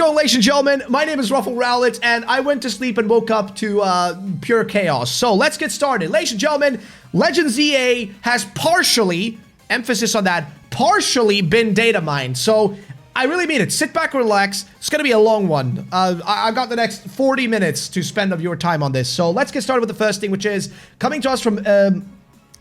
going, ladies and gentlemen? My name is RuffledRowlit, and I went to sleep and woke up to pure chaos. So let's get started. Ladies and gentlemen, Legends ZA has partially, emphasis on that, partially been data mined. So I really mean it. Sit back and relax. It's going to be a long one. I've got the next 40 minutes to spend of your time on this. So let's get started with the first thing, which is coming to us from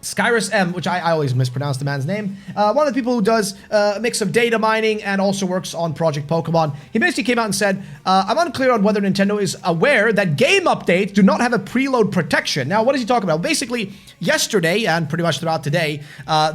Skyrus M, which I always mispronounce the man's name. One of the people who does a mix of data mining and also works on Project Pokemon. He basically came out and said, I'm unclear on whether Nintendo is aware that game updates do not have a preload protection. Now, what is he talking about? Basically, yesterday and pretty much throughout today,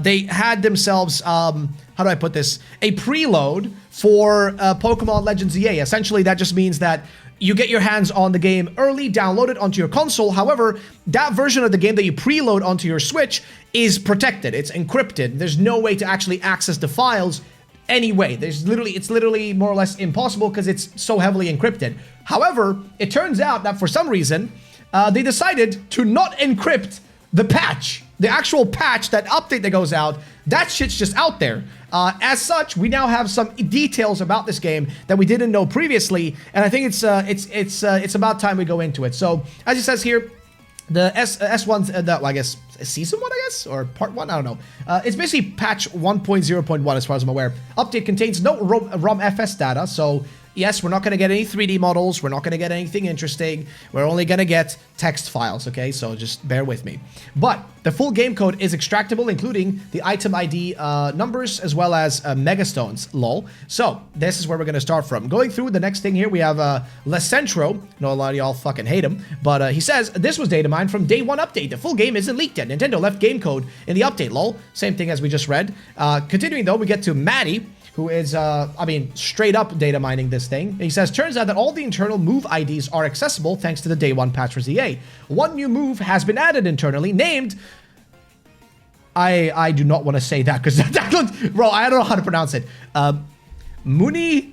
they had themselves, how do I put this? A preload for Pokémon Legends ZA. Essentially, that just means that you get your hands on the game early, download it onto your console. However, that version of the game that you preload onto your Switch is protected. It's encrypted. There's no way to actually access the files anyway. It's literally more or less impossible because it's so heavily encrypted. However, it turns out that for some reason, they decided to not encrypt the patch. The actual patch, that update that goes out, that shit's just out there. As such, we now have some details about this game that we didn't know previously, and I think it's about time we go into it. So, as it says here, the S1's, well, I guess, Season 1, I guess? Or Part 1? I don't know. It's basically patch 1.0.1 as far as I'm aware. Update contains no ROM FS data, so yes, we're not going to get any 3D models. We're not going to get anything interesting. We're only going to get text files, okay? So just bear with me. But the full game code is extractable, including the item ID numbers as well as megastones, lol. So this is where we're going to start from. Going through the next thing here, we have Lecentro. I know a lot of y'all fucking hate him, but he says, this was data mined from day one update. The full game isn't leaked yet. Nintendo left game code in the update, lol. Same thing as we just read. Continuing though, we get to Maddie, who is, I mean, straight up data mining this thing. He says, turns out that all the internal move IDs are accessible thanks to the day one patch for ZA. One new move has been added internally, named... I do not want to say that, because bro, I don't know how to pronounce it. Muniki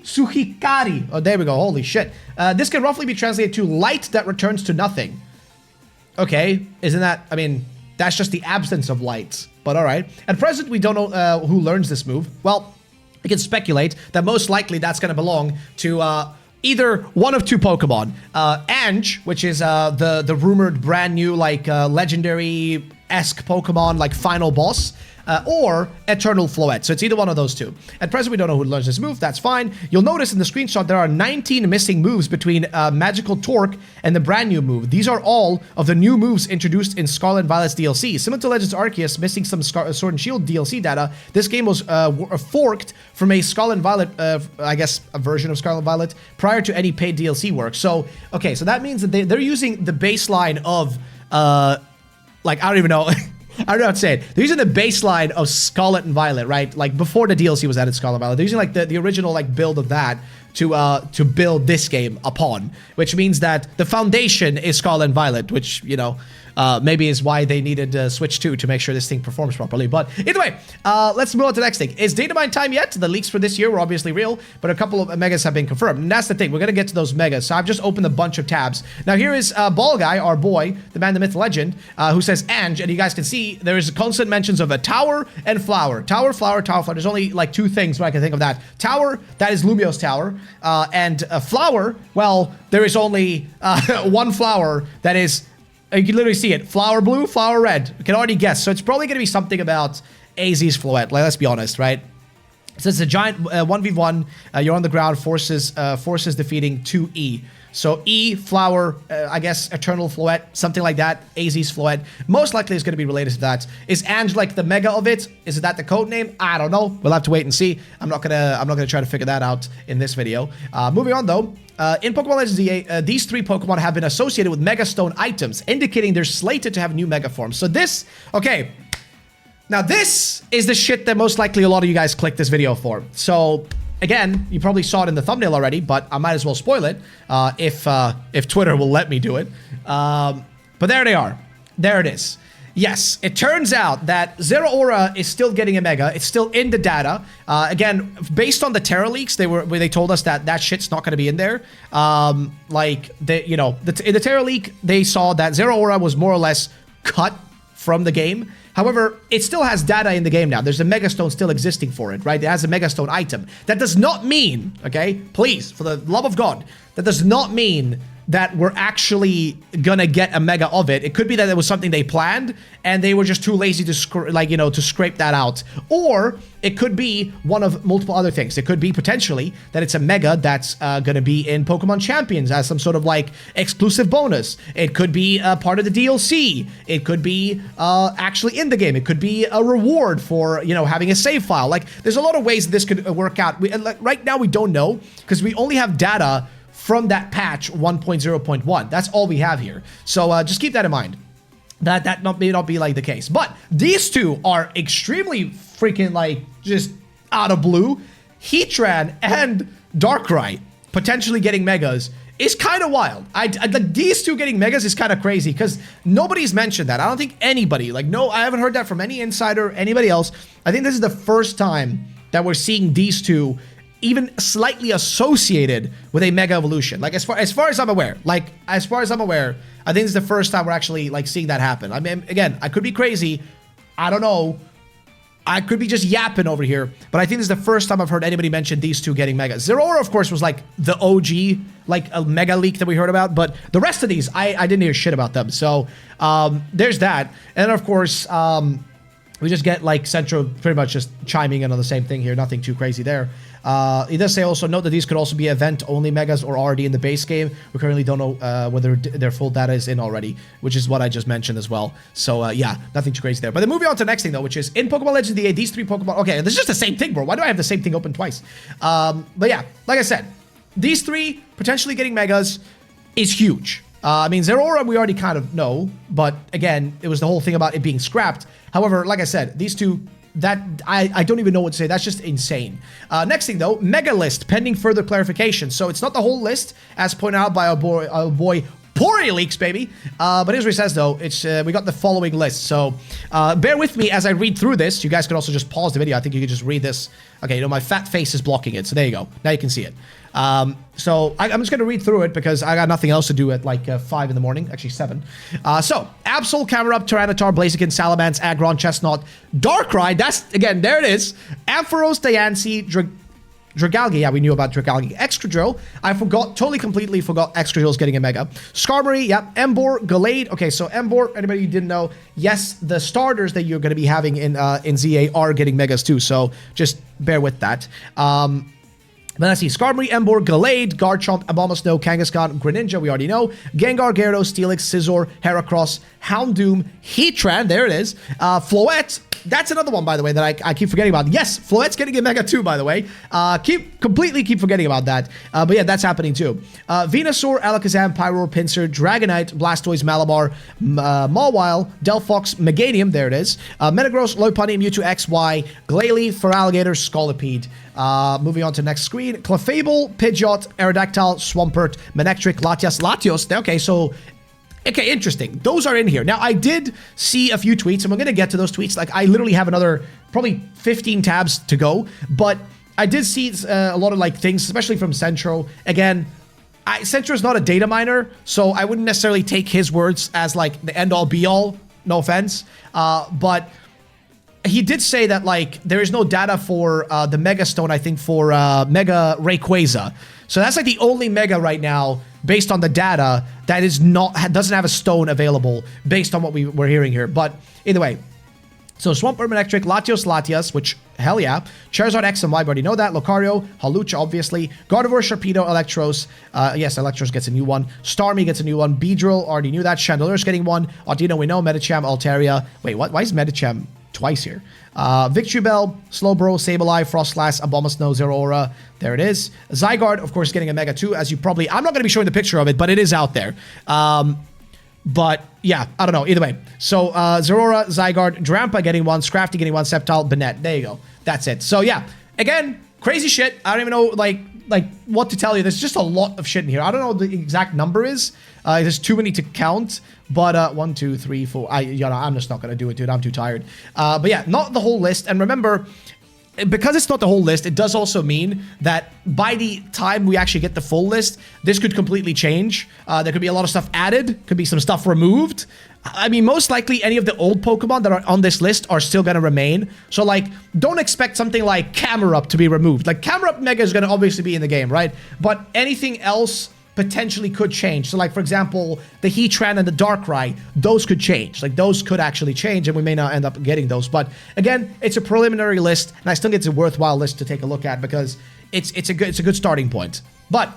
Suhikari. Oh, there we go. Holy shit. This can roughly be translated to light that returns to nothing. Okay, isn't that, I mean, that's just the absence of light. But all right. At present, we don't know who learns this move. Well, we can speculate that most likely that's going to belong to either one of two Pokemon. Ange, which is the rumored brand new, like, legendary-esque Pokemon, like, final boss. Or Eternal Floette. So it's either one of those two. At present, we don't know who learns this move. That's fine. You'll notice in the screenshot there are 19 missing moves between Magical Torque and the brand new move. These are all of the new moves introduced in Scarlet and Violet's DLC. Similar to Legends Arceus, missing some Sword and Shield DLC data, this game was forked from a Scarlet and Violet, I guess, a version of Scarlet and Violet, prior to any paid DLC work. So, okay, so that means that they're using the baseline of, like, I don't even know... I don't know how to say it. They're using the baseline of Scarlet and Violet, right? Like, before the DLC was added, Scarlet and Violet. They're using, like, the original, like, build of that to build this game upon. Which means that the foundation is Scarlet and Violet, which, you know, maybe is why they needed Switch 2 to make sure this thing performs properly. But either way, let's move on to the next thing. Is data mine time yet? The leaks for this year were obviously real, but a couple of megas have been confirmed. And that's the thing. We're going to get to those megas. So I've just opened a bunch of tabs. Now here is Ball Guy, our boy, the man, the myth, legend, who says Ange. And you guys can see there is constant mentions of a tower and flower. Tower, flower, tower, flower. There's only like two things where I can think of that. Tower, that is Lumio's tower. And flower, well, there is only one flower that is... You can literally see it. Flower blue, flower red. You can already guess. So it's probably going to be something about AZ's Floette. Like, let's be honest, right? So it's a giant 1v1. You're on the ground. Forces defeating 2E. So E, flower, I guess Eternal Floette, something like that. AZ's Floette. Most likely it's going to be related to that. Is Ange like the mega of it? Is that the code name? I don't know. We'll have to wait and see. I'm not gonna try to figure that out in this video. Moving on though. In Pokémon Legends ZA, these three Pokemon have been associated with Mega Stone items, indicating they're slated to have new Mega forms. So this, okay. Now this is the shit that most likely a lot of you guys clicked this video for. So again, you probably saw it in the thumbnail already, but I might as well spoil it if Twitter will let me do it. But there they are. There it is. yes, it turns out that Zeraora is still getting a Mega. It's still in the data. Again, based on the Terra leaks, they told us that that shit's not going to be in there. Like, in the Terra leak, they saw that Zeraora was more or less cut from the game. However, it still has data in the game now. There's a Megastone still existing for it, right? It has a Megastone item. That does not mean, okay, please, for the love of God, that does not mean that we're actually gonna get a Mega of it. It could be that it was something they planned and they were just too lazy to to scrape that out. Or it could be one of multiple other things. It could be potentially that it's a Mega that's gonna be in Pokemon Champions as some sort of like exclusive bonus. It could be part of the DLC. It could be actually in the game. It could be a reward for, having a save file. Like, there's a lot of ways this could work out. Right now we don't know because we only have data from that patch 1.0.1. That's all we have here. So just keep that in mind. That may not be like the case. But these two are extremely freaking like just out of blue. Heatran and Darkrai potentially getting Megas is kind of wild. Like these two getting Megas is kind of crazy because nobody's mentioned that. I don't think anybody, I haven't heard that from any insider, anybody else. I think this is the first time that we're seeing these two even slightly associated with a Mega Evolution. Like, as far as I'm aware, I think this is the first time we're actually, seeing that happen. I mean, again, I could be crazy. I don't know. I could be just yapping over here, but I think this is the first time I've heard anybody mention these two getting Mega. Zeraora, of course, was, the OG, a Mega leak that we heard about, but the rest of these, I didn't hear shit about them. So, there's that. And, of course, we just get, Centro pretty much just chiming in on the same thing here. Nothing too crazy there. He does say also, note that these could also be event-only Megas or already in the base game. We currently don't know whether their full data is in already, which is what I just mentioned as well. So, yeah, nothing too crazy there. But then moving on to the next thing, though, which is in Pokémon Legends ZA, these three Pokemon... Okay, this is just the same thing, bro. Why do I have the same thing open twice? But yeah, like I said, these three potentially getting Megas is huge. I mean, Zeraora we already kind of know, but again, it was the whole thing about it being scrapped. However, like I said, these two... That I don't even know what to say. That's just insane. Next thing though, Mega List pending further clarification. So it's not the whole list, as pointed out by our boy Pori Leaks, baby. But here's what he says though. It's we got the following list. So bear with me as I read through this. You guys could also just pause the video. I think you could just read this. Okay, my fat face is blocking it. So there you go. Now you can see it. So I'm just going to read through it because I got nothing else to do at 5 in the morning. Actually 7. So Absol, Camerupt, Tyranitar, Blaziken, Salamence, Aggron, Chestnut, Darkrai. That's, again, there it is. Ampharos, Diancie, Dragalge. Yeah, we knew about Dragalge. Excadrill. I completely forgot Excadrill's getting a Mega. Skarmory, yep. Emboar, Gallade. Okay, so Emboar, anybody who didn't know, yes, the starters that you're going to be having in ZA are getting Megas too, so just bear with that. But let's see, Skarmory, Emboar, Gallade, Garchomp, Abomasnow, Kangaskhan, Greninja, we already know, Gengar, Gyarados, Steelix, Scizor, Heracross, Houndoom, Heatran, there it is, Floette, that's another one, by the way, that I keep forgetting about. Yes, Floette's getting a Mega too, by the way. Completely keep forgetting about that. But yeah, that's happening too. Venusaur, Alakazam, Pyroar, Pinsir, Dragonite, Blastoise, Malabar, Mawile, Delphox, Meganium, there it is. Metagross, Lopunny, Mewtwo XY, Glalie, Feraligatr, Scolipede. Moving on to the next screen. Clefable, Pidgeot, Aerodactyl, Swampert, Manectric, Latios. Okay, so... Okay, interesting. Those are in here. Now, I did see a few tweets, and we're going to get to those tweets. I literally have another probably 15 tabs to go, but I did see a lot of, things, especially from Centro. Again, Centro is not a data miner, so I wouldn't necessarily take his words as, the end-all, be-all. No offense. But he did say that, there is no data for the Mega Stone, I think, for Mega Rayquaza. So that's, the only Mega right now, based on the data, that doesn't have a stone available based on what we're hearing here. But either way, so Swampert, Manectric, Latias, which, hell yeah, Charizard X and Y, we already know that, Lucario, Hawlucha, obviously, Gardevoir, Sharpedo, Electros, yes, Electros gets a new one, Starmie gets a new one, Beedrill, already knew that, Chandeler's getting one, Audino, we know, Medicham, Altaria, wait, what? Why is Medicham twice here? Victreebel, Slowbro, Sableye, Frostlass, Abomasnow, Zeraora. There it is. Zygarde, of course, getting a Mega 2, as you probably... I'm not going to be showing the picture of it, but it is out there. But, yeah, I don't know. Either way. So, Zeraora, Zygarde, Drampa getting one, Scrafty getting one, Sceptile, Banette. There you go. That's it. So, yeah. Again, crazy shit. I don't even know, like like what to tell you. There's just a lot of shit in here. I don't know what the exact number is. There's too many to count. But 1, 2, 3, 4. I'm just not gonna do it, dude. I'm too tired. But yeah, not the whole list. And remember, because it's not the whole list, it does also mean that by the time we actually get the full list, this could completely change. There could be a lot of stuff added, could be some stuff removed. I mean, most likely any of the old Pokemon that are on this list are still going to remain. So, like, don't expect something like Camerupt to be removed. Like, Camerupt Mega is going to obviously be in the game, right? But anything else potentially could change. So, like, for example, the Heatran and the Darkrai, those could change. Like, those could actually change, and we may not end up getting those. But, again, it's a preliminary list, and I still think it's a worthwhile list to take a look at because it's a good starting point. But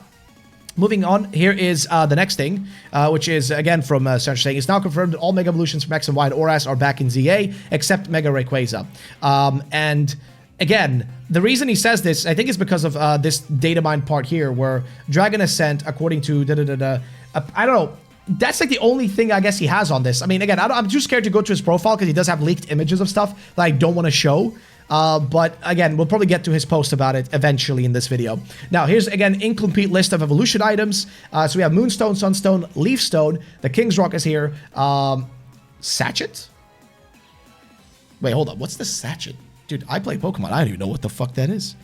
moving on, here is the next thing, which is, again, from Central saying, it's now confirmed that all Mega Evolutions from X and Y and Oras are back in ZA, except Mega Rayquaza. And again, the reason he says this, I think, is because of this Datamined part here, where Dragon Ascent, according to I don't know, that's like the only thing I guess he has on this. I mean, again, I'm too scared to go to his profile because he does have leaked images of stuff that I don't want to show. But again, we'll probably get to his post about it eventually in this video. Now, here's, again, incomplete list of evolution items. So we have Moonstone, Sunstone, Leafstone, the King's Rock is here. Sachet? Wait, hold up. What's the Sachet? Dude, I play Pokemon. I don't even know what the fuck that is.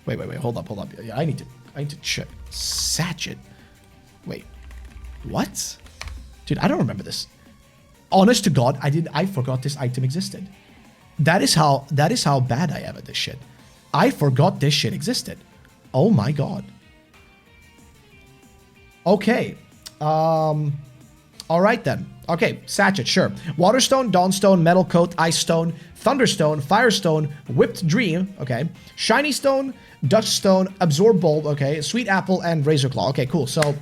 Wait. Hold up. Yeah, I need to check. Sachet. Wait. What? Dude, I don't remember this. Honest to God, I forgot this item existed. That is how bad I am at this shit. I forgot this shit existed. Oh my God. Okay. All right then. Okay, Sachet, sure. Waterstone, Dawnstone, Metal Coat, Ice Stone, Thunderstone, Firestone, Whipped Dream, okay. Shiny Stone, Dutch Stone, Absorb Bulb, okay. Sweet Apple, and Razor Claw. Okay, cool. So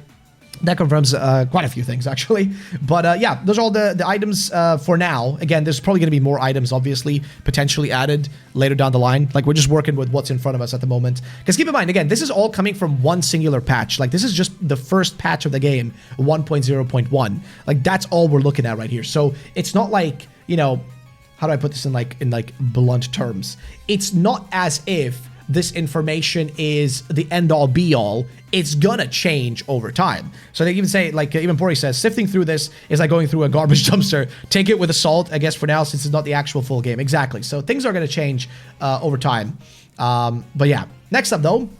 that confirms quite a few things, actually. But yeah, those are all the items for now. Again, there's probably going to be more items, obviously, potentially added later down the line. Like, we're just working with what's in front of us at the moment. Because keep in mind, again, this is all coming from one singular patch. Like, this is just the first patch of the game, 1.0.1. Like, that's all we're looking at right here. So it's not like, you know, how do I put this in blunt terms? It's not as if this information is the end-all be-all. It's gonna change over time. So they even say, like, even Pori says, sifting through this is like going through a garbage dumpster. Take it with a salt, I guess, for now, since it's not the actual full game. Exactly. So things are gonna change over time. But yeah. Next up, though,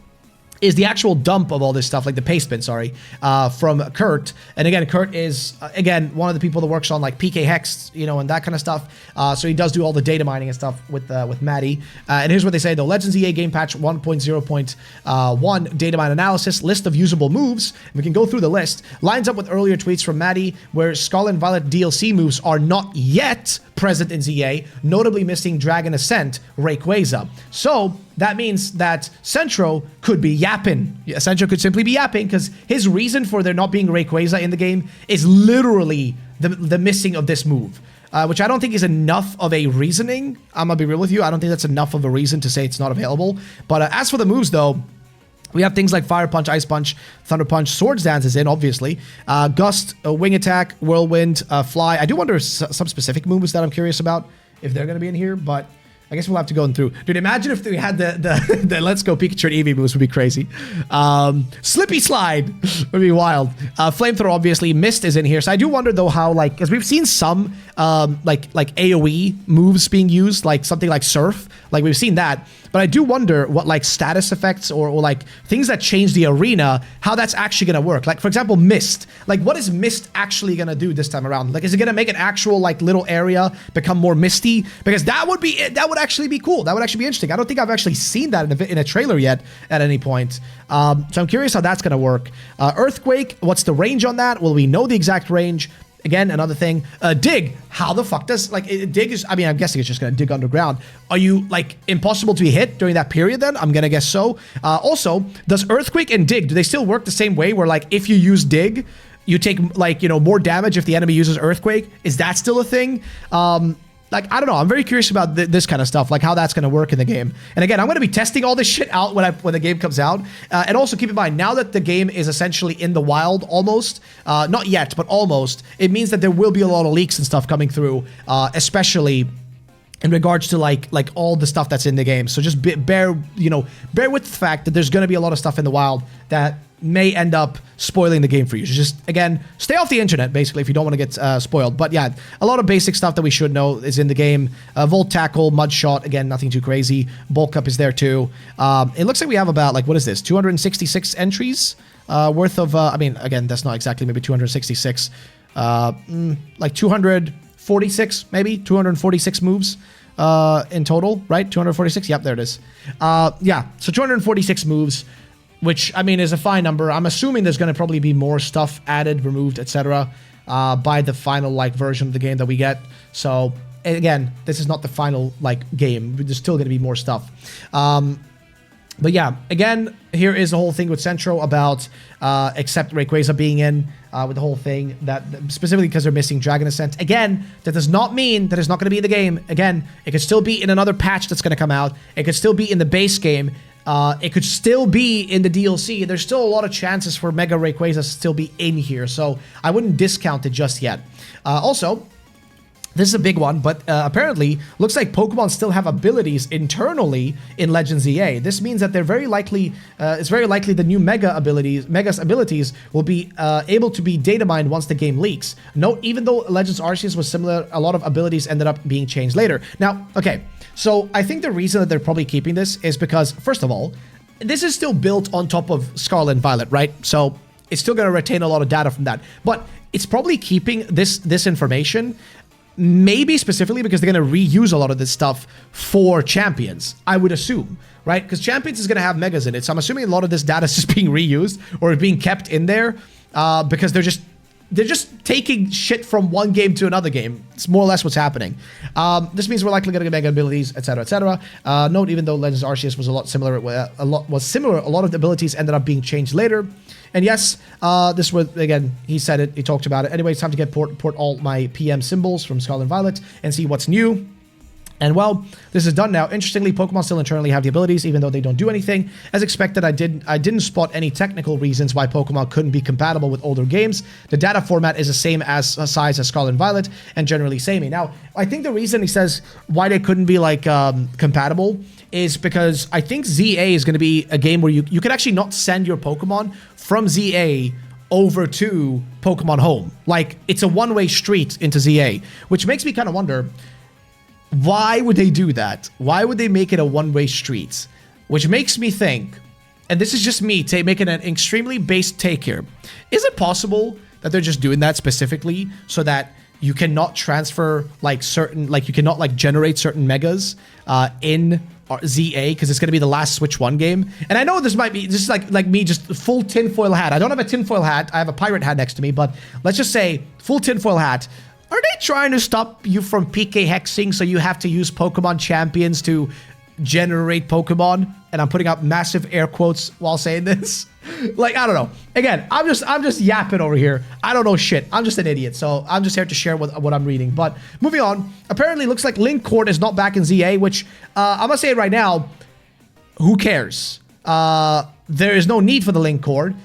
is the actual dump of all this stuff, like the paste bin, from Kurt. And again, Kurt is, again, one of the people that works on, like, PK Hex, you know, and that kind of stuff. So he does do all the data mining and stuff with Maddie. And here's what they say, though. Legends EA Game Patch 1.0.1 data mine analysis, list of usable moves. We can go through the list. Lines up with earlier tweets from Maddie, where Scarlet and Violet DLC moves are not yet present in ZA, notably missing Dragon Ascent, Rayquaza. So that means that Centro could be yapping. Yeah, Centro could simply be yapping because his reason for there not being Rayquaza in the game is literally the missing of this move, which I don't think is enough of a reasoning. I'm gonna be real with you. I don't think that's enough of a reason to say it's not available. But as for the moves, though, we have things like Fire Punch, Ice Punch, Thunder Punch, Swords Dance is in, obviously. Gust, Wing Attack, Whirlwind, Fly. I do wonder some specific moves that I'm curious about if they're going to be in here, but I guess we'll have to go through. Dude, imagine if we had the Let's Go Pikachu and Eevee moves would be crazy. Slippy Slide would be wild. Flamethrower, obviously. Mist is in here. So I do wonder, though, how, like, because we've seen some, like AoE moves being used, like something like Surf. Like, we've seen that. But I do wonder what, like, status effects or like, things that change the arena, how that's actually going to work. Like, for example, Mist. Like, what is Mist actually going to do this time around? Like, is it going to make an actual, like, little area become more misty? Because that would actually be cool. That would actually be interesting. I don't think I've actually seen that in a trailer yet at any point. So I'm curious how that's going to work. Earthquake, what's the range on that? Will we know the exact range? Again, another thing. Dig. How the fuck does, like, dig is, I mean, I'm guessing it's just going to dig underground. Are you, like, impossible to be hit during that period then? I'm going to guess so. Also, does Earthquake and Dig, do they still work the same way where, like, if you use Dig, you take, like, you know, more damage if the enemy uses Earthquake? Is that still a thing? Like, I don't know. I'm very curious about this kind of stuff, like how that's going to work in the game. And again, I'm going to be testing all this shit out when the game comes out. And also keep in mind, now that the game is essentially in the wild almost, not yet, but almost, it means that there will be a lot of leaks and stuff coming through, especially in regards to like all the stuff that's in the game. So just bear with the fact that there's going to be a lot of stuff in the wild that may end up spoiling the game for you. So just, again, stay off the internet, basically, if you don't want to get spoiled. But yeah, a lot of basic stuff that we should know is in the game. Volt Tackle, Mud Shot, again, nothing too crazy. Bulk Up is there too. It looks like we have about, like, what is this, 266 entries worth of, I mean, again, that's not exactly maybe 266, like 246, maybe, 246 moves in total, right? 246, yep, there it is. Yeah, so 246 moves, which, I mean, is a fine number. I'm assuming there's going to probably be more stuff added, removed, etc. By the final, like, version of the game that we get. So, again, this is not the final, like, game. There's still going to be more stuff. But yeah, again, here is the whole thing with Centro about except Rayquaza being in with the whole thing, that specifically because they're missing Dragon Ascent. Again, that does not mean that it's not going to be in the game. Again, it could still be in another patch that's going to come out. It could still be in the base game. It could still be in the DLC. There's still a lot of chances for Mega Rayquaza to still be in here, so I wouldn't discount it just yet. Also, this is a big one, but apparently, looks like Pokemon still have abilities internally in Legends ZA. This means that they're very likely, it's very likely the new Megas abilities will be able to be data mined once the game leaks. Note, even though Legends Arceus was similar, a lot of abilities ended up being changed later. Now, okay, so I think the reason that they're probably keeping this is because, first of all, this is still built on top of Scarlet and Violet, right? So it's still going to retain a lot of data from that. But it's probably keeping this information, maybe specifically because they're going to reuse a lot of this stuff for Champions, I would assume, right? Because Champions is going to have Megas in it. So I'm assuming a lot of this data is just being reused or being kept in there because they're just taking shit from one game to another game. It's more or less what's happening. This means we're likely going to get Mega abilities, etc., etc. Note, even though Legends Arceus was a lot similar, a lot of the abilities ended up being changed later. And yes, this was, again, he said it, he talked about it. Anyway, it's time to get port all my PM symbols from Scarlet and Violet and see what's new. And well, this is done now. Interestingly, Pokemon still internally have the abilities, even though they don't do anything. As expected, I didn't spot any technical reasons why Pokemon couldn't be compatible with older games. The data format is the same as size as Scarlet and Violet, and generally samey. Now, I think the reason he says why they couldn't be like compatible is because I think ZA is going to be a game where you can actually not send your Pokemon from ZA over to Pokemon Home. Like, it's a one-way street into ZA, which makes me kind of wonder, why would they do that? Why would they make it a one-way street? Which makes me think, and this is just me making an extremely base take here, is it possible that they're just doing that specifically so that you cannot transfer like certain, like you cannot like generate certain megas in ZA because it's going to be the last Switch 1 game? And I know this might be just like me, just full tinfoil hat. I don't have a tinfoil hat. I have a pirate hat next to me, but let's just say full tinfoil hat. Are they trying to stop you from PK hexing so you have to use Pokemon champions to generate Pokemon? And I'm putting up massive air quotes while saying this. Like, I don't know. Again, I'm just yapping over here. I don't know shit. I'm just an idiot. So I'm just here to share what I'm reading. But moving on. Apparently, looks like Link Cord is not back in ZA, which I'm gonna say it right now. Who cares? There is no need for the Link Cord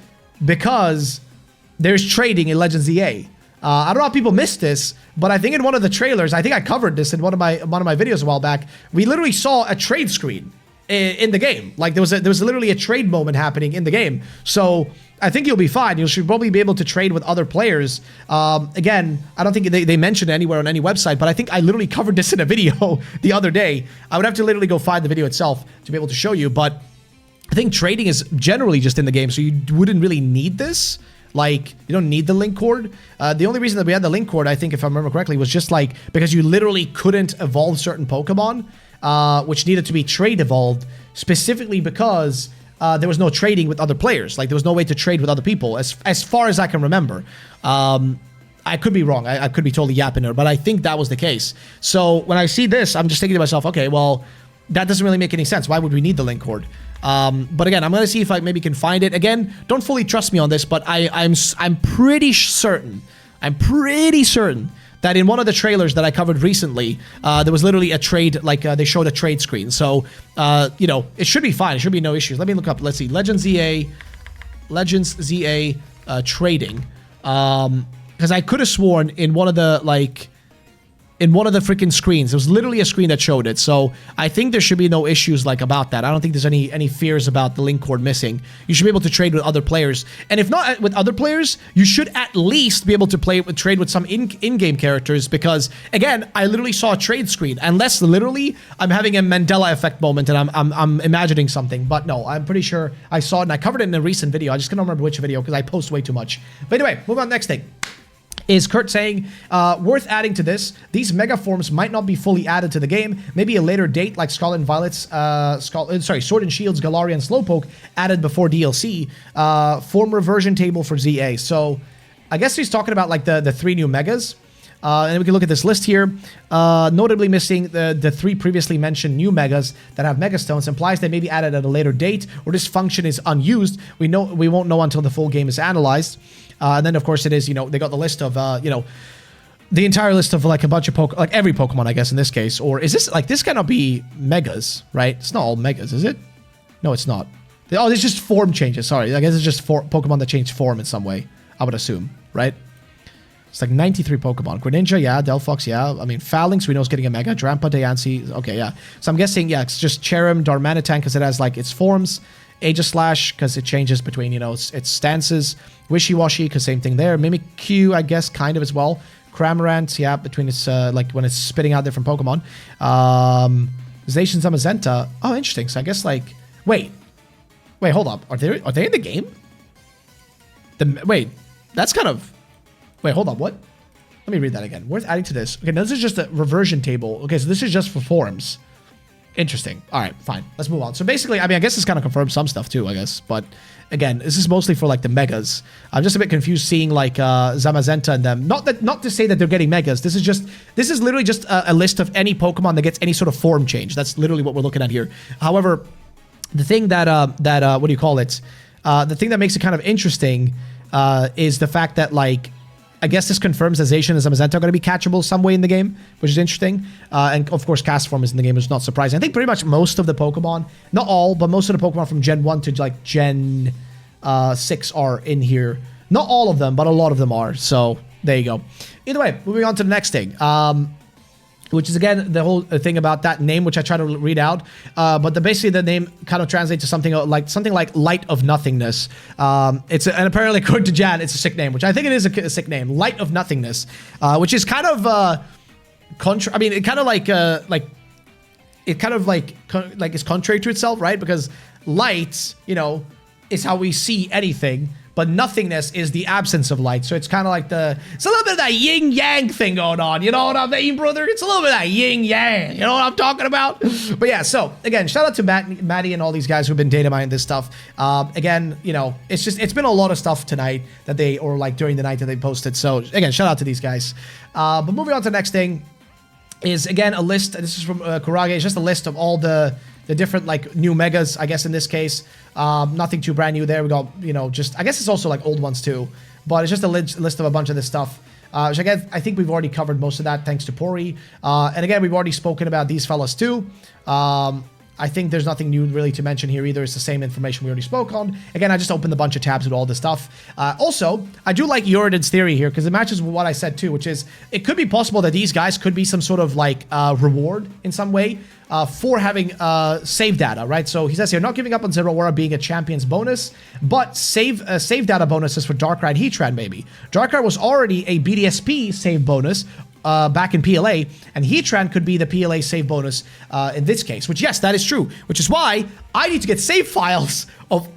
because there's trading in Legends ZA. I don't know how people missed this, but I think in one of the trailers, I think I covered this in one of my videos a while back. We literally saw a trade screen in the game. Like there was literally a trade moment happening in the game. So I think you'll be fine. You should probably be able to trade with other players. Again, I don't think they mentioned it anywhere on any website, but I think I literally covered this in a video the other day. I would have to literally go find the video itself to be able to show you, but I think trading is generally just in the game, so you wouldn't really need this. Like, you don't need the Link Cord. The only reason that we had the Link Cord, I think, if I remember correctly, was just like because you literally couldn't evolve certain Pokemon, which needed to be trade evolved, specifically because there was no trading with other players. Like, there was no way to trade with other people, as far as I can remember. I could be wrong. I could be totally yapping there, but I think that was the case. So when I see this, I'm just thinking to myself, okay, well, that doesn't really make any sense. Why would we need the Link Cord? But again, I'm going to see if I maybe can find it. Again, don't fully trust me on this, but I'm pretty certain that in one of the trailers that I covered recently, there was literally a trade, like they showed a trade screen. So, you know, it should be fine. It should be no issues. Let me look up. Let's see. Legends ZA trading. Because I could have sworn in one of the, like, in one of the freaking screens. It was literally a screen that showed it. So I think there should be no issues like about that. I don't think there's any fears about the link cord missing. You should be able to trade with other players. And if not with other players, you should at least be able to trade with some in-game characters, because again, I literally saw a trade screen, unless literally I'm having a Mandela effect moment and I'm imagining something. But no, I'm pretty sure I saw it, and I covered it in a recent video. I just can't remember which video because I post way too much. But anyway, move on. Next thing is Kurt saying, worth adding to this, these mega forms might not be fully added to the game. Maybe a later date, like Scarlet and Violet's, Sword and Shield's, Galarian Slowpoke added before DLC. Form reversion table for ZA. So I guess he's talking about like the 3 new megas. And we can look at this list here. Notably missing the 3 previously mentioned new megas that have mega stones implies they may be added at a later date, or this function is unused. We won't know until the full game is analyzed. And then, of course, it is, they got the list of, the entire list of, like, a bunch of like, every Pokemon, I guess, in this case. Or is this, like, this cannot be Megas, right? It's not all Megas, is it? No, it's not. Oh, it's just form changes. Sorry, I guess it's just Pokemon that change form in some way, I would assume, right? It's like 93 Pokemon. Greninja, yeah. Delphox, yeah. I mean, Phalanx, we know is getting a Mega. Drampa, Diancie, okay, yeah. So I'm guessing, yeah, it's just Cherrim, Darmanitan, because it has, like, its forms. Aegislash, because it changes between, its stances. Wishy-Washy, because same thing there. Mimikyu, I guess, kind of as well. Cramorant, yeah, between its, like, when it's spitting out different Pokemon. Zacian Zamazenta. Oh, interesting. So I guess, like, wait, hold up. Are they in the game? Wait, that's kind of, wait, hold up, what? Let me read that again. Worth adding to this. Okay, now this is just a reversion table. Okay, so this is just for forms. Interesting. All right, fine. Let's move on. So basically, I mean, I guess this kind of confirms some stuff too, I guess. But again, this is mostly for like the megas. I'm just a bit confused seeing like Zamazenta and them. Not to say that they're getting megas. This is literally just a list of any Pokemon that gets any sort of form change. That's literally what we're looking at here. However, the thing that what do you call it? The thing that makes it kind of interesting is the fact that, like, I guess this confirms that Zacian and Zamazenta are going to be catchable some way in the game, which is interesting. And of course, Cast Form is in the game, which is not surprising. I think pretty much most of the Pokemon, not all, but most of the Pokemon from Gen 1 to like Gen 6 are in here. Not all of them, but a lot of them are. So there you go. Either way, moving on to the next thing. Which is, again, the whole thing about that name, which I try to read out. But basically the name kind of translates to something like Light of Nothingness. And apparently, according to Jan, it's a sick name, which I think it is a sick name. Light of Nothingness, which is kind of I mean, it kind of is contrary to itself, right? Because light, is how we see anything. But nothingness is the absence of light. So it's kind of like it's a little bit of that yin-yang thing going on. You know what I mean, brother? It's a little bit of that yin-yang. You know what I'm talking about? But yeah, so again, shout out to Maddie and all these guys who've been data mining this stuff. Again, it's been a lot of stuff tonight during the night that they posted. So again, shout out to these guys. But moving on to the next thing is, again, a list. This is from Kurage. It's just a list of all the different, like, new megas, I guess, in this case. Nothing too brand new there. We got, I guess it's also, like, old ones, too. But it's just a list of a bunch of this stuff. Which, again, I think we've already covered most of that, thanks to Pori. And, again, we've already spoken about these fellas, too. I think there's nothing new really to mention here either. It's the same information we already spoke on. Again, I just opened a bunch of tabs with all this stuff. Also, I do like Yoridin's theory here because it matches with what I said too, which is it could be possible that these guys could be some sort of like reward in some way for having save data, right? So he says here, not giving up on Zeraora being a champion's bonus, but save data bonuses for Darkrai and Heatran maybe. Darkrai was already a BDSP save bonus back in PLA, and Heatran could be the PLA save bonus in this case, which, yes, that is true, which is why I need to get save files of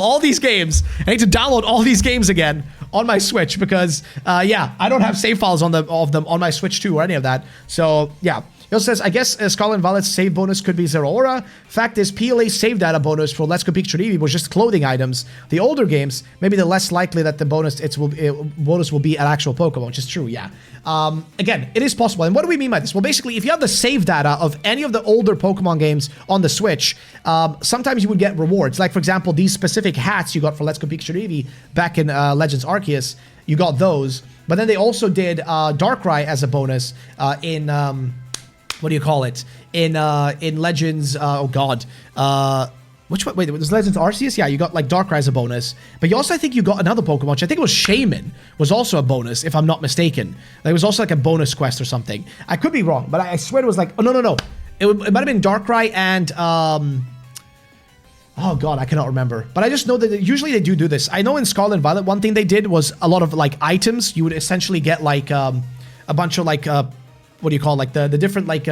all these games. I need to download all these games again on my Switch because, yeah, I don't have save files of them on my Switch 2 or any of that. So, yeah. He also says, I guess Scarlet and Violet's save bonus could be Zeraora. Fact is, PLA's save data bonus for Let's Go Pikachu and Eevee was just clothing items. The older games, maybe the less likely that the bonus will be an actual Pokemon, which is true, yeah. Again, it is possible. And what do we mean by this? Well, basically, if you have the save data of any of the older Pokemon games on the Switch, sometimes you would get rewards. Like, for example, these specific hats you got for Let's Go Pikachu and Eevee back in Legends Arceus, you got those. But then they also did Darkrai as a bonus in... what do you call it? In Legends, Which one? Wait, was Legends Arceus? Yeah, you got like Darkrai as a bonus. But you also, I think you got another Pokemon, which I think it was Shaman, was also a bonus, if I'm not mistaken. Like, it was also like a bonus quest or something. I could be wrong, but I swear it was like, oh, no. It might have been Darkrai and, oh god, I cannot remember. But I just know that usually they do this. I know in Scarlet and Violet, one thing they did was a lot of like items. You would essentially get like a bunch of like, what do you call it? Like the different like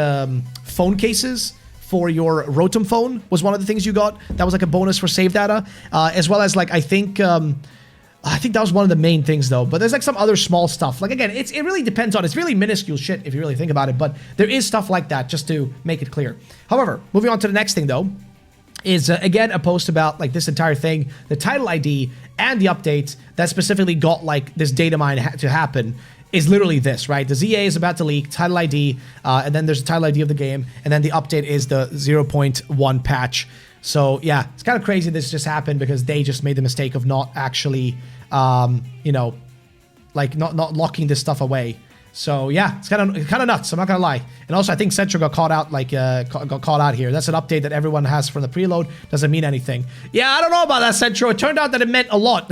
phone cases for your Rotom phone was one of the things you got. That was like a bonus for save data, as well as like I think that was one of the main things though. But there's like some other small stuff. Like again, it really depends on. It's really minuscule shit if you really think about it. But there is stuff like that just to make it clear. However, moving on to the next thing though, is again a post about like this entire thing, the title ID and the updates that specifically got like this data mine to happen. Is literally this, right? The ZA is about to leak, title ID, and then there's the title ID of the game, and then the update is the 0.1 patch. So yeah, it's kind of crazy this just happened because they just made the mistake of not actually, you know, like not locking this stuff away. So yeah, it's kind of nuts. I'm not gonna lie. And also, I think Central got caught out, like got caught out here. That's an update that everyone has from the preload. Doesn't mean anything. Yeah, I don't know about that, Central. It turned out that it meant a lot.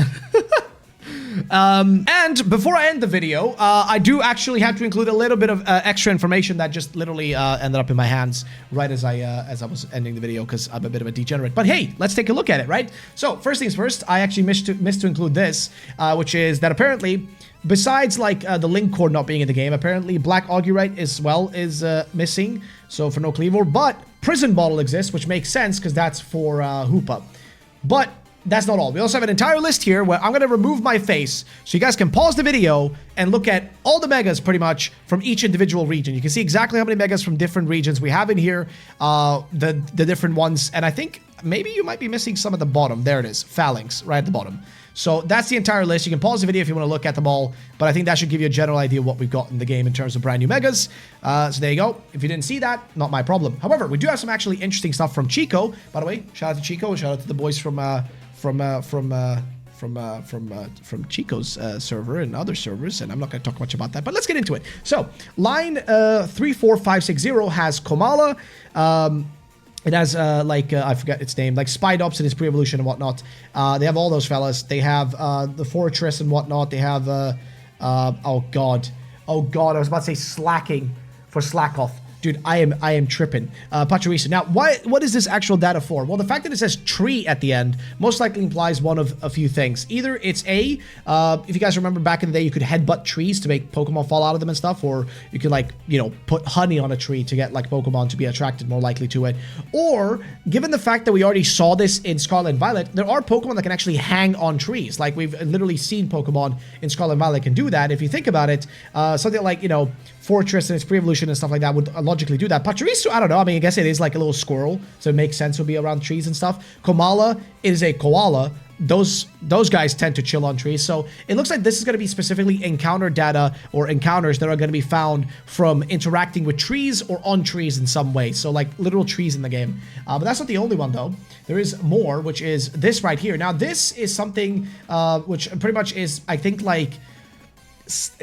And before I end the video, I do actually have to include a little bit of extra information that just literally ended up in my hands right as I was ending the video because I'm a bit of a degenerate. But hey, let's take a look at it, right? So first things first, I actually missed to include this, which is that apparently, besides like the link cord not being in the game, apparently Black Augurite as well is missing. So for no Cleavor, but Prison Bottle exists, which makes sense because that's for Hoopa. But that's not all. We also have an entire list here where I'm going to remove my face so you guys can pause the video and look at all the megas pretty much from each individual region. You can see exactly how many megas from different regions we have in here, the different ones. And I think maybe you might be missing some at the bottom. There it is. Phalanx right at the bottom. So that's the entire list. You can pause the video if you want to look at them all, but I think that should give you a general idea of what we've got in the game in terms of brand new megas. So there you go. If you didn't see that, not my problem. However, we do have some actually interesting stuff from Chico. By the way, shout out to Chico. Shout out to the boys from Chico's server and other servers, and I'm not going to talk much about that, but let's get into it. So, line 34560 has Komala. It has, I forget its name, like Spidops and its pre-evolution and whatnot. They have all those fellas. They have the Fortress and whatnot. They have, oh god, I was about to say Slacking for Slackoth. Dude, I am tripping. Pachirisu. Now, what is this actual data for? Well, the fact that it says tree at the end most likely implies one of a few things. Either it's if you guys remember back in the day, you could headbutt trees to make Pokemon fall out of them and stuff, or you could like, you know, put honey on a tree to get like Pokemon to be attracted more likely to it. Or, given the fact that we already saw this in Scarlet and Violet, there are Pokemon that can actually hang on trees. Like we've literally seen Pokemon in Scarlet and Violet can do that. If you think about it, something like, you know, Fortress and its pre-evolution and stuff like that would logically do that. Pachirisu, I don't know. I mean, I guess it is like a little squirrel, so it makes sense to be around trees and stuff. Komala is a koala. Those guys tend to chill on trees. So it looks like this is going to be specifically encounter data or encounters that are going to be found from interacting with trees or on trees in some way. So like literal trees in the game. But that's not the only one though. There is more, which is this right here. Now this is something which pretty much is, I think, like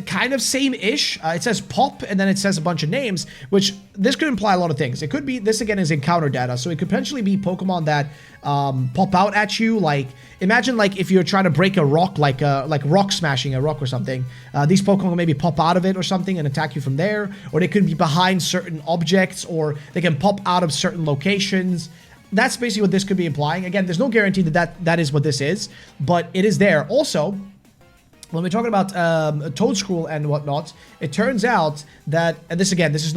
kind of same-ish. It says pop and then it says a bunch of names, which this could imply a lot of things. It could be, this again is encounter data, so it could potentially be Pokemon that pop out at you. Like imagine like if you're trying to break a rock, like rock smashing a rock or something, these Pokemon maybe pop out of it or something and attack you from there, or they could be behind certain objects, or they can pop out of certain locations. That's basically what this could be implying. Again, there's no guarantee that is what this is, but it is there. Also, when we're talking about Toadscruel and whatnot, it turns out that, and this is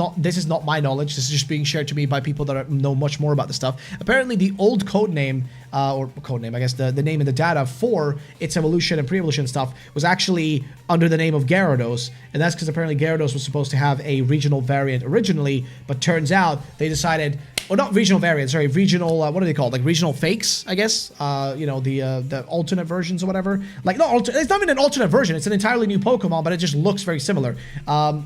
not my knowledge. This is just being shared to me by people that know much more about the stuff. Apparently, the old codename, I guess the name in the data for its evolution and pre-evolution stuff was actually under the name of Gyarados, and that's because apparently Gyarados was supposed to have a regional variant originally, but turns out they decided. Or not regional variants, sorry, regional, what are they called? Like regional fakes, I guess? You know, the alternate versions or whatever. Like, it's not even an alternate version, it's an entirely new Pokemon, but it just looks very similar.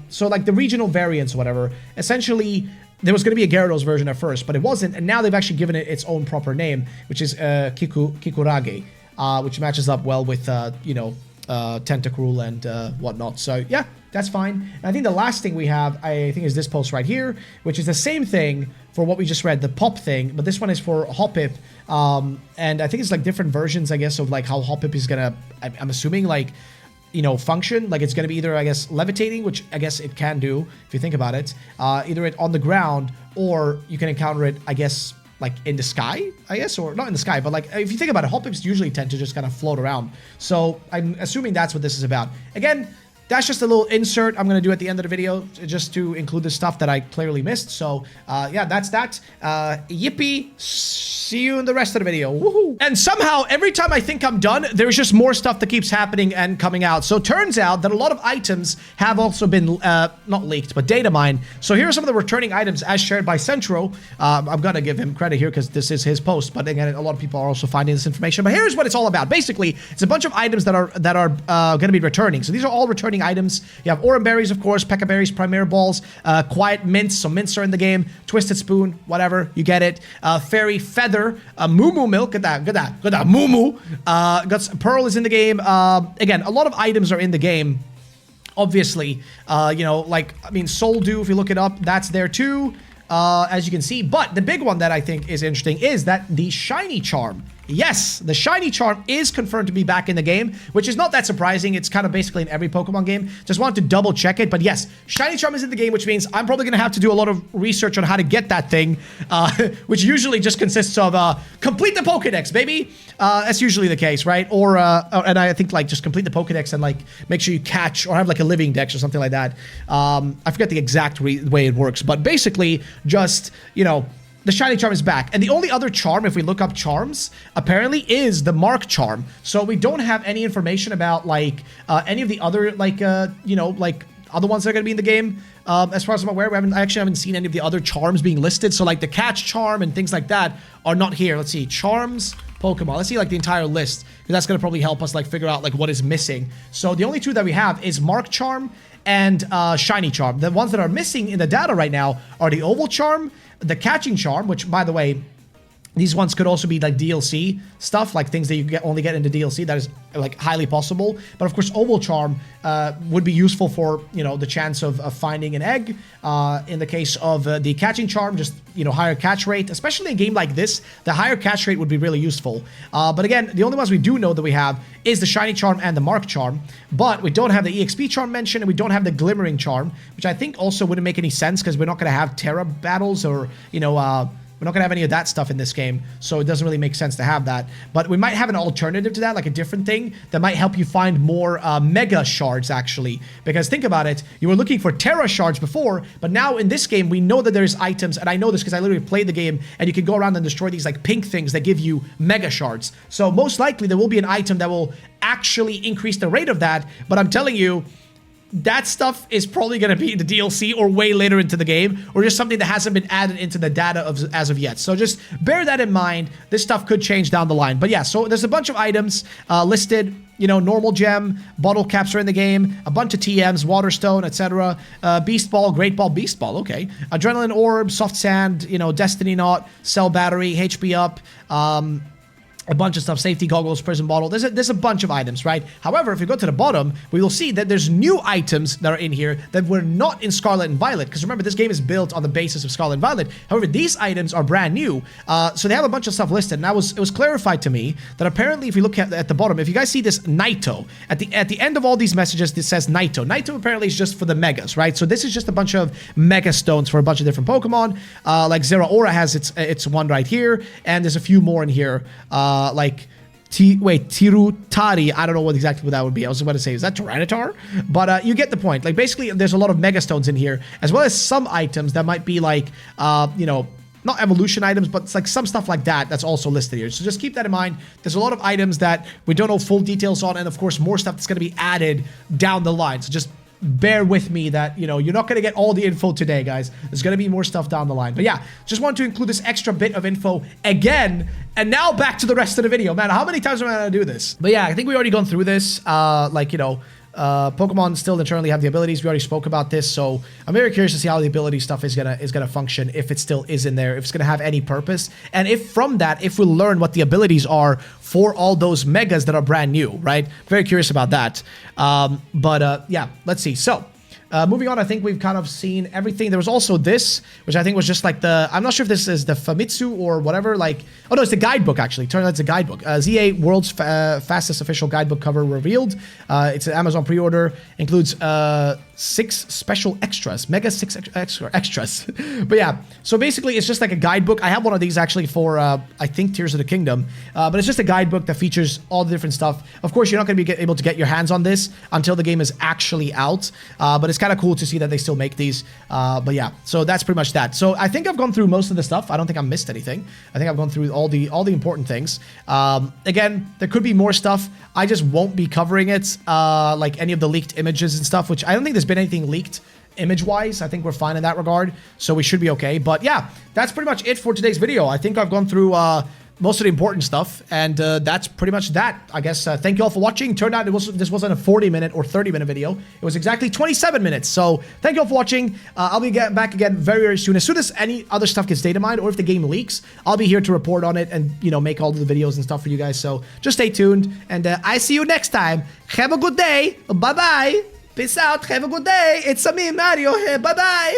So like the regional variants or whatever, essentially, there was going to be a Gyarados version at first, but it wasn't, and now they've actually given it its own proper name, which is Kikurage, which matches up well with, you know, Tentacruel and whatnot. So, yeah, That's fine. And I think the last thing we have, I think, is this post right here, which is the same thing for what we just read, the pop thing, but this one is for Hoppip. And I think it's like different versions, I guess, of like how Hoppip is gonna, I'm assuming, like, you know, function. Like it's gonna be either, I guess, levitating, which I guess it can do if you think about it, either it on the ground, or you can encounter it, I guess, like in the sky, I guess, or not in the sky, but like if you think about it, Hoppips usually tend to just kind of float around. So I'm assuming that's what this is about. Again, that's just a little insert I'm going to do at the end of the video just to include the stuff that I clearly missed. So yeah, that's that. Yippee. See you in the rest of the video. Woohoo. And somehow, every time I think I'm done, there's just more stuff that keeps happening and coming out. So turns out that a lot of items have also been, not leaked, but data mined. So here are some of the returning items as shared by Centro. I'm going to give him credit here because this is his post. But again, a lot of people are also finding this information. But here's what it's all about. Basically, it's a bunch of items that are going to be returning. So these are all returning items. You have Oran Berries, of course, Poké Berries, Premier Balls, Quiet Mints. So mints are in the game. Twisted Spoon, whatever. You get it. Fairy Feather. Moo Moo Milk, get that Moo Moo. Got Pearl is in the game. Again, a lot of items are in the game. Obviously, you know, like, I mean, Soul Dew, if you look it up, that's there too, as you can see. But the big one that I think is interesting is that the Shiny Charm. Yes, the Shiny Charm is confirmed to be back in the game, which is not that surprising. It's kind of basically in every Pokemon game. Just wanted to double check it. But yes, Shiny Charm is in the game, which means I'm probably going to have to do a lot of research on how to get that thing, which usually just consists of complete the Pokédex, baby. That's usually the case, right? Or and I think like just complete the Pokédex and like make sure you catch or have like a living dex or something like that. I forget the exact way it works, but basically just, you know, the Shiny Charm is back. And the only other charm, if we look up charms, apparently is the Mark Charm. So we don't have any information about, like, any of the other, like, you know, like, other ones that are going to be in the game. As far as I'm aware, I actually haven't seen any of the other charms being listed. So, like, the Catch Charm and things like that are not here. Let's see. Charms, Pokemon. Let's see, like, the entire list. Because that's going to probably help us, like, figure out, like, what is missing. So the only two that we have is Mark Charm and Shiny Charm. The ones that are missing in the data right now are the Oval Charm, the Catching Charm, which, by the way, these ones could also be like DLC stuff, like things that you only get into DLC. That is like highly possible. But of course, Oval Charm would be useful for, you know, the chance of finding an egg. In the case of the Catching Charm, just, you know, higher catch rate, especially in a game like this, the higher catch rate would be really useful. But again, the only ones we do know that we have is the Shiny Charm and the Mark Charm. But we don't have the EXP Charm mentioned, and we don't have the Glimmering Charm, which I think also wouldn't make any sense because we're not going to have Terra battles or, you know, we're not going to have any of that stuff in this game, so it doesn't really make sense to have that. But we might have an alternative to that, like a different thing that might help you find more Mega Shards, actually. Because think about it, you were looking for Terra Shards before, but now in this game, we know that there's items, and I know this because I literally played the game, and you can go around and destroy these like pink things that give you Mega Shards. So most likely, there will be an item that will actually increase the rate of that, but I'm telling you, that stuff is probably going to be in the DLC or way later into the game, or just something that hasn't been added into the data as of yet. So just bear that in mind. This stuff could change down the line. But yeah, so there's a bunch of items listed. You know, normal gem, bottle caps are in the game, a bunch of TMs, Waterstone, etc. Beast Ball, Great Ball, Beast Ball, okay. Adrenaline Orb, Soft Sand, you know, Destiny Knot, Cell Battery, HP Up, a bunch of stuff, safety goggles, prison bottle. There's a bunch of items, right? However, if you go to the bottom, we will see that there's new items that are in here that were not in Scarlet and Violet. Because remember, this game is built on the basis of Scarlet and Violet. However, these items are brand new. So they have a bunch of stuff listed. And it was clarified to me that apparently, if you look at the bottom, if you guys see this Naito, at the end of all these messages, this says Naito. Naito apparently is just for the Megas, right? So this is just a bunch of Mega Stones for a bunch of different Pokemon. Like Zeraora has its one right here. And there's a few more in here. Like Tirutari, I don't know exactly what that would be. I was about to say, is that Tyranitar? But you get the point. Like, basically, there's a lot of Megastones in here, as well as some items that might be like, you know, not evolution items, but it's like some stuff like that that's also listed here. So just keep that in mind. There's a lot of items that we don't know full details on, and of course, more stuff that's going to be added down the line. So just bear with me that, you know, you're not going to get all the info today, guys. There's going to be more stuff down the line. But yeah, just wanted to include this extra bit of info again. And now back to the rest of the video. Man, how many times am I going to do this? But yeah, I think we already gone through this. Like, you know, Pokemon still internally have the abilities. We already spoke about this, so I'm very curious to see how the ability stuff is gonna function, if it still is in there, if it's gonna have any purpose, and if from that, if we learn what the abilities are for all those Megas that are brand new, right? Very curious about that. Yeah, let's see. So Moving on, I think we've kind of seen everything. There was also this, which I think was just like the, I'm not sure if this is the Famitsu or whatever, like, oh no, it's the guidebook actually. Turns out it's a guidebook. ZA World's fastest official guidebook cover revealed. It's an Amazon pre-order, includes 6 special extras, mega 6 extras. But yeah, so basically it's just like a guidebook. I have one of these actually for, I think, Tears of the Kingdom. But it's just a guidebook that features all the different stuff. Of course, you're not going to be able to get your hands on this until the game is actually out. But it's kind of cool to see that they still make these. But yeah, so that's pretty much that. So I think I've gone through most of the stuff. I don't think I missed anything. I think I've gone through all the important things. Again, there could be more stuff. I just won't be covering it, like any of the leaked images and stuff, which I don't think there's been anything leaked image-wise. I think we're fine in that regard, so we should be okay. But yeah, that's pretty much it for today's video. I think I've gone through most of the important stuff, and that's pretty much that, I guess. Thank you all for watching. Turned out this wasn't a 40-minute or 30-minute video. It was exactly 27 minutes. So thank you all for watching. I'll be back again very, very soon. As soon as any other stuff gets data mined, or if the game leaks, I'll be here to report on it and, you know, make all the videos and stuff for you guys. So just stay tuned, and I see you next time. Have a good day. Bye-bye. Peace out. Have a good day. It's me, Mario. Bye-bye.